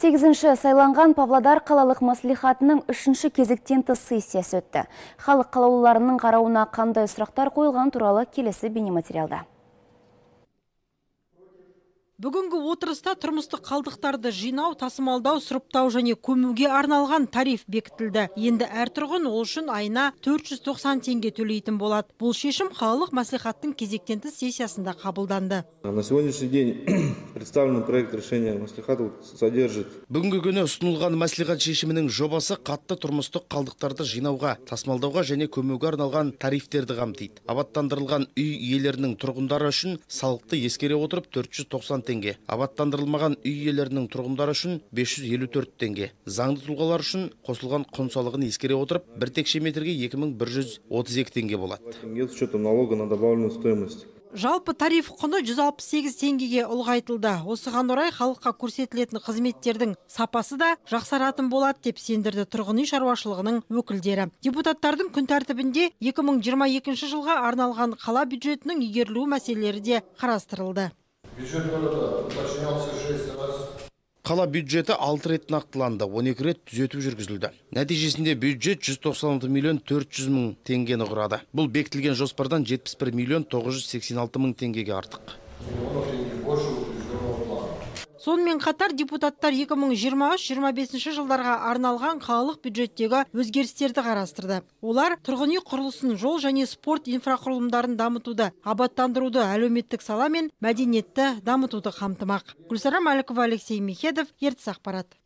38-ші сайланған Павлодар қалалық маслихатының 3-ші кезектен тыс сессиясы өтті. Халық қалаулыларының қарауына қандай сұрақтар қойылған туралы келесі бейнематериалда. Бүгінгі отырыста тұрмыстық қалдықтарды жинау, тасымалдау, сұрыптау және көмуге арналған тариф бекітілді. Енді әр тұрғын ол үшін айына 490 теңге төлейтін болады. Бұл шешім қалалық маслихаттың кезектен тыс сессиясында қабылданды. На сегодняшний день представленный проект решения маслихата содержит. Бүгінгі күні ұсынылған маслихат шешімінің жобасы қатты тұрмыстық қалдықтарды жинауға, тасымалдауға және көмуге арналған тарифтерді қамтиды. Абаттандырылған үй иелерінің тұрғындары үшін салықты ескере отырып 490 теңге. Абаттандырылмаған үй иелерінің тұрғындары үшін 554 теңге. Заңды тұлғалар үшін қосылған құн салығын ескере отырып, бір текше метрге 2132 теңге болады. С учетом налога на добавленную стоимость. Жалпы тариф құны 168 теңгеге ұлғайтылды. Осыған орай халыққа көрсетілетін қызметтердің сапасы да жақсаратын болады деп сендірді тұрғын үй шаруашылығының өкілдері. Депутаттардың күн тәртібінде 2022 жылға арналған қала бюджетінің игерілуі мәселелері де қарастырылды. Бюджет города уточнялся 6 раз. Қала бюджеті 6 рет нақтыланды, 12 рет түзету жүргізілді. Нәтижесінде бюджет 196 миллион 400 мың теңгені құрады. Бұл бекітілген жоспардан 71 миллион 986 мың теңгеге артық. Сонымен қатар депутаттар 2023-25 жылдарға арналған қалалық бюджеттегі өзгерістерді қарастырды. Олар тұрғын үй құрылысын, жол және спорт инфрақұрылымдарын дамытуды, абаттандыруды, әлеуметтік сала мен мәдениетті дамытуды қамтымақ. Гүлсара Маликова, Алексей Михедов, Ертіс ақпарат.